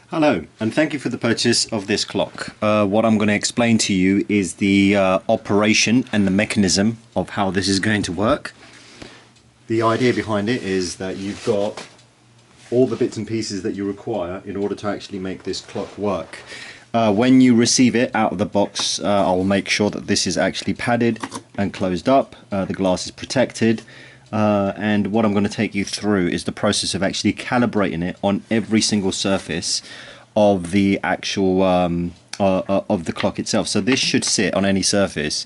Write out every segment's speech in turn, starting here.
Hello, and thank you for the purchase of this clock. What I'm going to explain to you is the operation and the mechanism of how this is going to work. The idea behind it is that you've got all the bits and pieces that you require in order to actually make this clock work. When you receive it out of the box, I'll make sure that this is actually padded and closed up, the glass is protected, and what I'm going to take you through is the process of actually calibrating it on every single surface of the actual of the clock itself. So this should sit on any surface.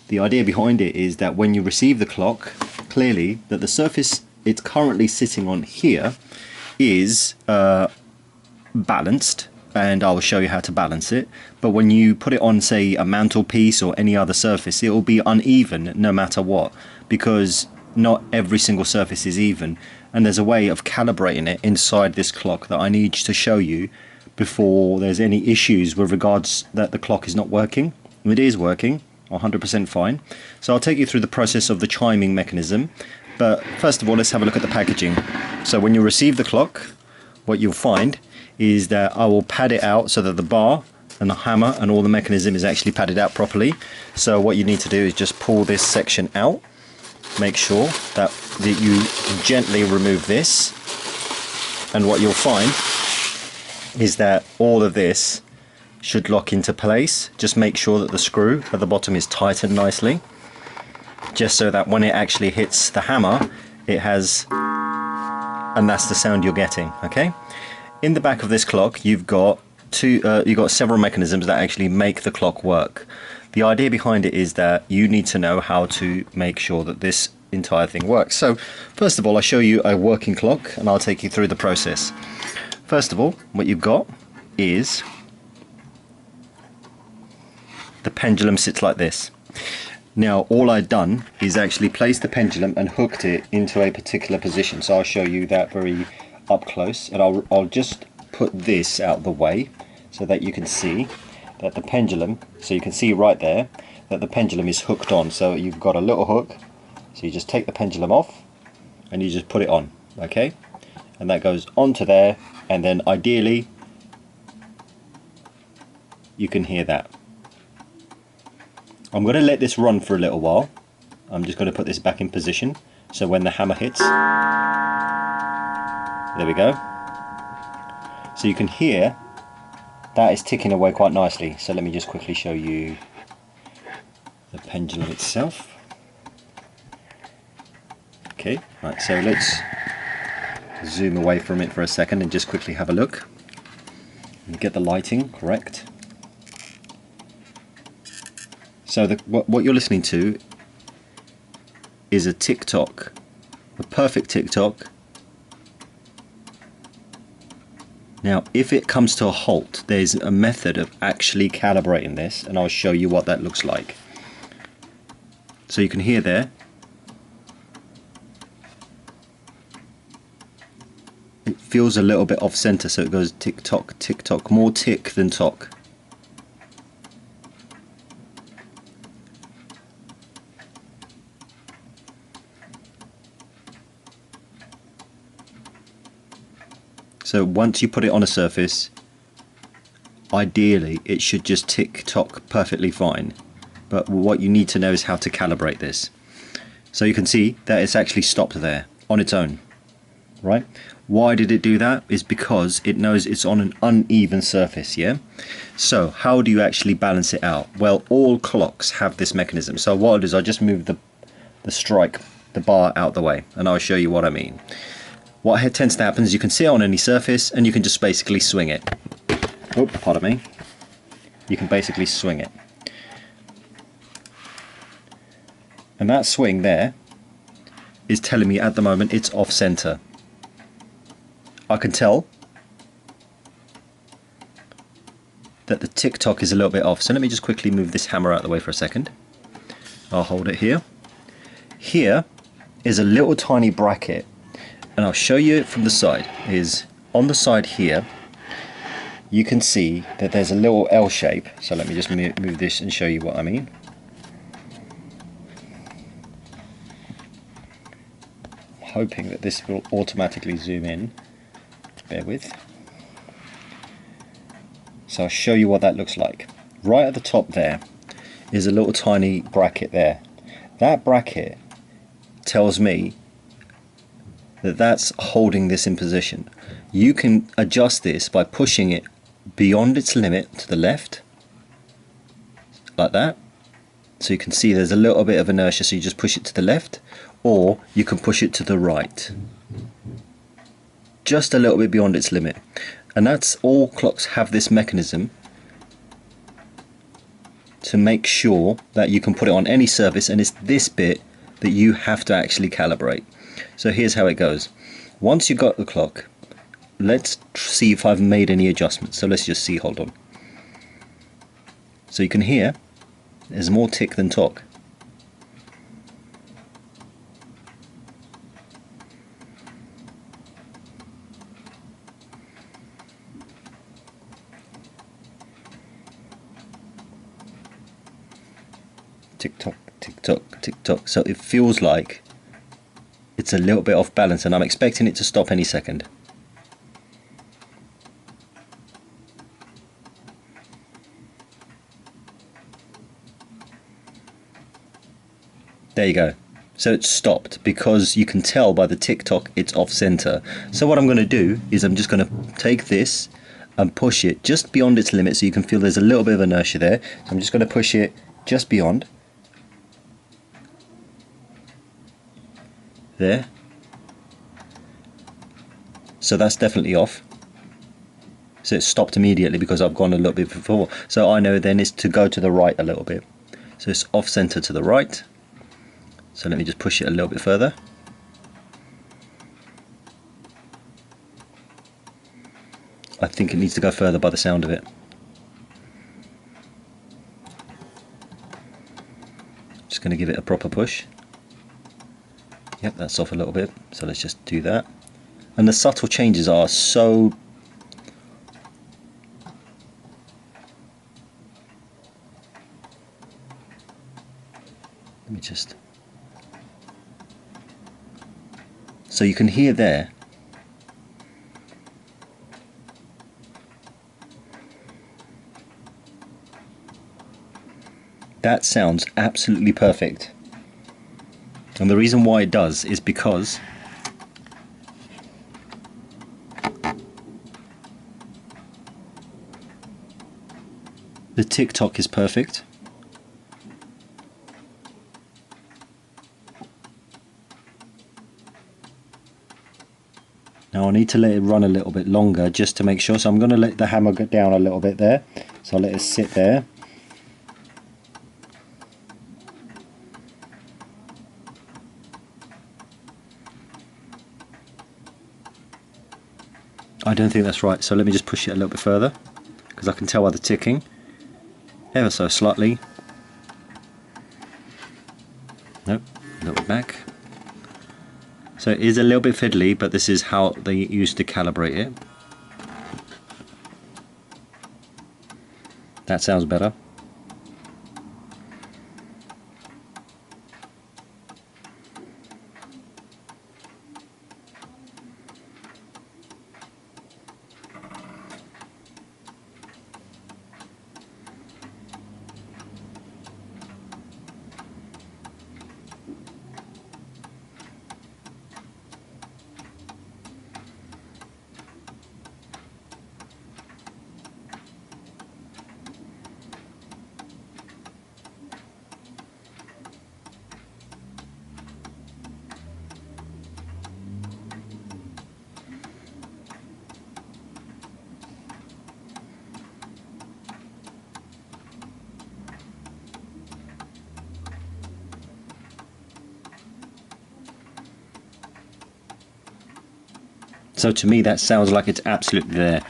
The idea behind it is that when you receive the clock, clearly that the surface it's currently sitting on here is balanced, and I will show you how to balance it. But when you put it on, say, a mantelpiece or any other surface, it will be uneven no matter what, because not every single surface is even, and there's a way of calibrating it inside this clock that I need to show you before there's any issues with regards that the clock is not working. It is working 100% fine. So I'll take you through the process of the chiming mechanism, but first of all let's have a look at the packaging. So when you receive the clock, what you'll find is that I will pad it out so that the bar and the hammer and all the mechanism is actually padded out properly. So what you need to do is just pull this section out. Make sure that you gently remove this, and what you'll find is that all of this should lock into place. Just make sure that the screw at the bottom is tightened nicely, just so that when it actually hits the hammer it has, and that's the sound you're getting. Okay, in the back of this clock you've got several mechanisms that actually make the clock work. The idea behind it is that you need to know how to make sure that this entire thing works. So first of all, I'll show you a working clock and I'll take you through the process. First of all, what you've got is the pendulum sits like this. Now all I've done is actually place the pendulum and hooked it into a particular position. So I'll show you that very up close, and I'll just put this out of the way so that you can see that the pendulum, so you can see right there that the pendulum is hooked on. So you've got a little hook, so you just take the pendulum off and you just put it on, okay, and that goes onto there, and then ideally you can hear that. I'm going to let this run for a little while. I'm just going to put this back in position so when the hammer hits, there we go, so you can hear that is ticking away quite nicely. So let me just quickly show you the pendulum itself. Okay, right, so let's zoom away from it for a second and just quickly have a look and get the lighting correct. So what you're listening to is a tick-tock, a perfect tick-tock. Now if it comes to a halt, there's a method of actually calibrating this, and I'll show you what that looks like. So you can hear there, it feels a little bit off center, so it goes tick tock, tick tock, more tick than tock. So once you put it on a surface, ideally it should just tick tock perfectly fine, but what you need to know is how to calibrate this. So you can see that it's actually stopped there on its own, right? Why did it do that? Is because it knows it's on an uneven surface, yeah? So how do you actually balance it out? Well, all clocks have this mechanism. So what I'll do is I'll just move the bar out the way, and I'll show you what I mean. What tends to happen is you can sit on any surface and you can just basically swing it. Oh, pardon me. You can basically swing it. And that swing there is telling me at the moment it's off center. I can tell that the tick-tock is a little bit off. So let me just quickly move this hammer out of the way for a second. I'll hold it here. Here is a little tiny bracket, and I'll show you it from the side. Is on the side here you can see that there's a little L shape, so let me just move this and show you what I mean. I'm hoping that this will automatically zoom in, bear with. So I'll show you what that looks like. Right at the top there is a little tiny bracket there. That bracket tells me that that's holding this in position. You can adjust this by pushing it beyond its limit to the left, like that. So you can see there's a little bit of inertia, so you just push it to the left, or you can push it to the right, just a little bit beyond its limit. And that's all clocks have, this mechanism to make sure that you can put it on any surface, and it's this bit that you have to actually calibrate. So here's how it goes. Once you've got the clock, let's see if I've made any adjustments. So let's just see, hold on. So you can hear there's more tick than tock. Tick tock, tick tock, tick tock. So it feels like it's a little bit off balance, and I'm expecting it to stop any second. There you go. So it's stopped, because you can tell by the tick tock it's off center. So what I'm going to do is I'm just going to take this and push it just beyond its limit, so you can feel there's a little bit of inertia there. So I'm just going to push it just beyond. There. So that's definitely off. So it stopped immediately because I've gone a little bit before. So I know then is to go to the right a little bit. So it's off center to the right. So let me just push it a little bit further. I think it needs to go further by the sound of it. Just going to give it a proper push. Yep, that's off a little bit, so let's just do that. And the subtle changes are so... Let me just... So you can hear there. That sounds absolutely perfect. And the reason why it does is because the tick tock is perfect. Now I need to let it run a little bit longer just to make sure, so I'm going to let the hammer go down a little bit there. So I'll let it sit there. I don't think that's right, so let me just push it a little bit further, because I can tell by the ticking, ever so slightly. Nope, a little bit back. So it is a little bit fiddly, but this is how they used to calibrate it. That sounds better. So to me that sounds like it's absolutely there.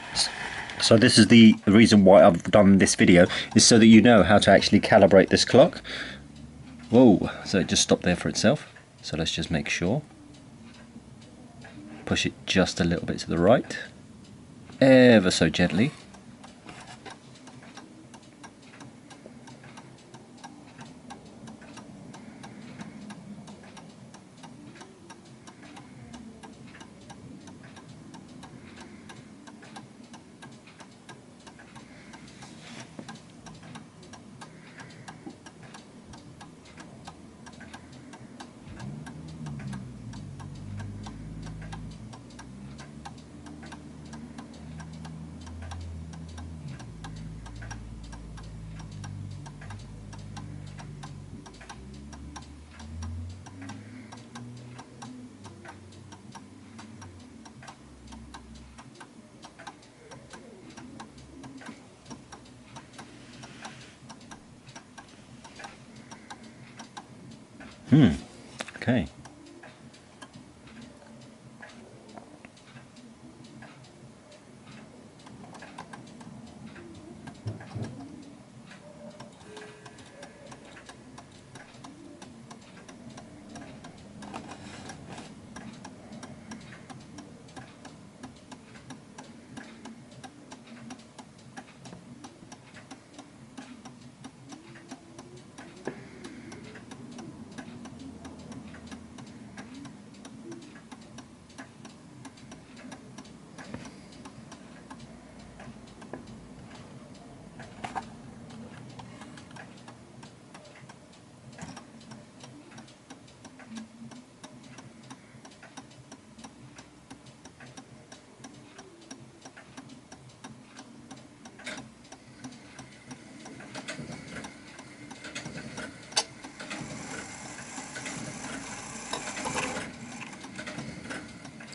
So this is the reason why I've done this video, is so that you know how to actually calibrate this clock. Whoa, so it just stopped there for itself. So let's just make sure. Push it just a little bit to the right, ever so gently. Okay.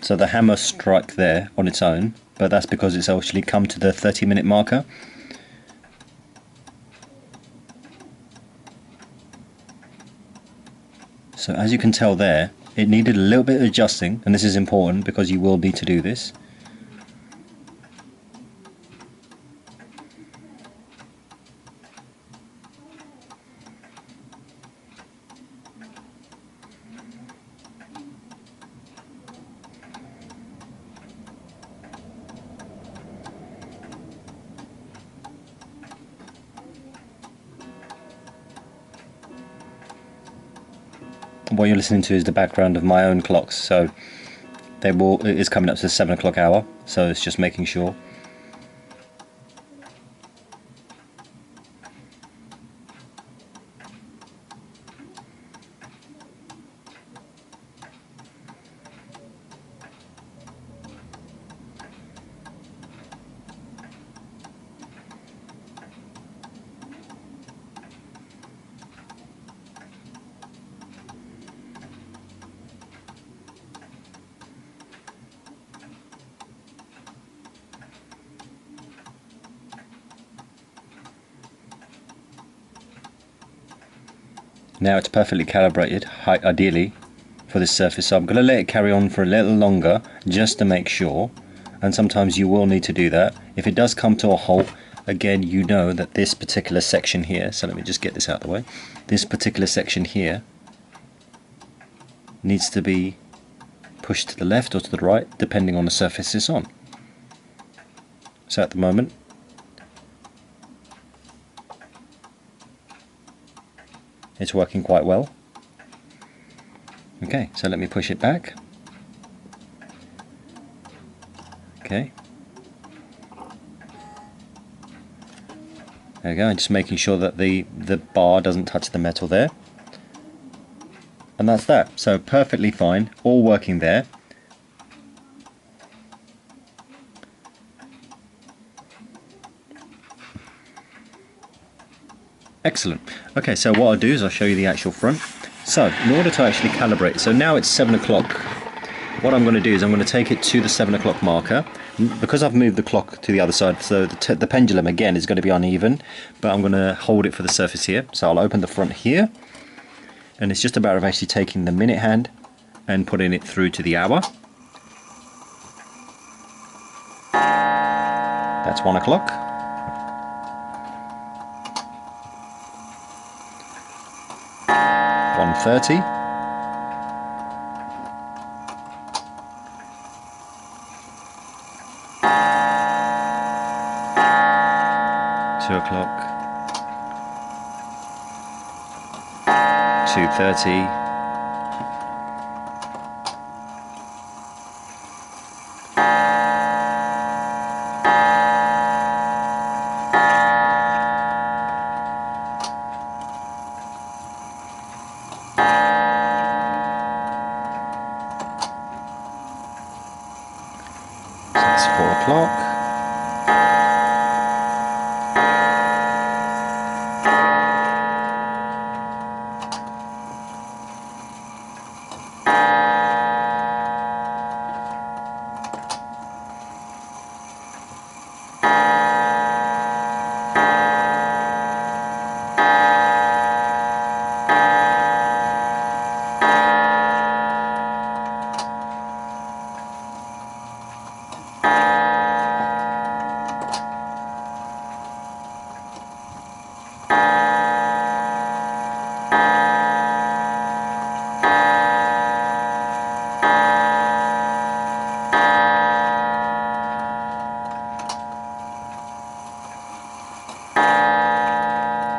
So the hammer struck there on its own, but that's because it's actually come to the 30-minute marker. So as you can tell there, it needed a little bit of adjusting, and this is important because you will need to do this. What you're listening to is the background of my own clocks, so it is coming up to the 7 o'clock hour, so it's just making sure. Now it's perfectly calibrated, ideally, for this surface, so I'm going to let it carry on for a little longer just to make sure, and sometimes you will need to do that. If it does come to a halt, again, you know that this particular section here, so let me just get this out of the way, this particular section here needs to be pushed to the left or to the right, depending on the surface it's on. So at the moment, it's working quite well. Okay, so let me push it back. Okay. There we go, and just making sure that the bar doesn't touch the metal there. And that's that. So perfectly fine, all working there. Excellent. Okay, so what I'll do is I'll show you the actual front. So in order to actually calibrate, so now it's 7 o'clock. What I'm going to do is I'm going to take it to the 7 o'clock marker. Because I've moved the clock to the other side, so the pendulum again is going to be uneven, but I'm going to hold it for the surface here. So I'll open the front here, and it's just a matter of actually taking the minute hand and putting it through to the hour. That's 1 o'clock. 1:30. 2 o'clock. 2:30. 4 o'clock.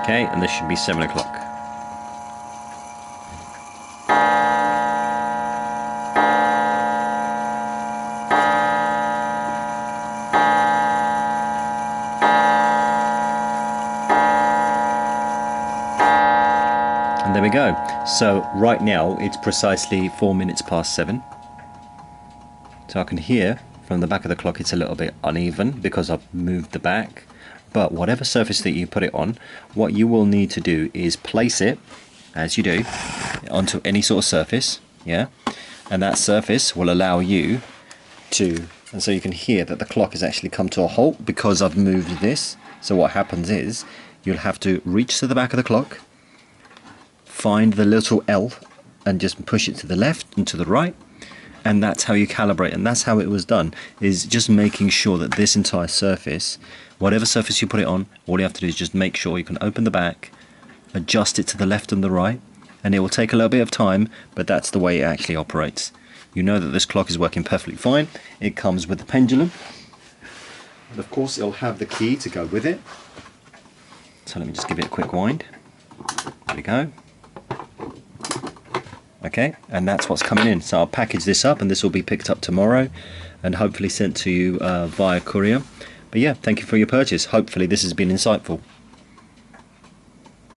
Okay, and this should be 7 o'clock. And there we go. So right now it's precisely 4 minutes past 7. So I can hear from the back of the clock it's a little bit uneven because I've moved the back. But whatever surface that you put it on, what you will need to do is place it, as you do, onto any sort of surface, yeah? And that surface will allow you to, and so you can hear that the clock has actually come to a halt because I've moved this. So what happens is, you'll have to reach to the back of the clock, find the little L, and just push it to the left and to the right, and that's how you calibrate. And that's how it was done, is just making sure that this entire surface, whatever surface you put it on, all you have to do is just make sure you can open the back, adjust it to the left and the right, and it will take a little bit of time, but that's the way it actually operates. You know that this clock is working perfectly fine. It comes with the pendulum, and of course it'll have the key to go with it. So let me just give it a quick wind. There we go. Okay, and that's what's coming in. So I'll package this up and this will be picked up tomorrow and hopefully sent to you via courier. But yeah, thank you for your purchase. Hopefully this has been insightful.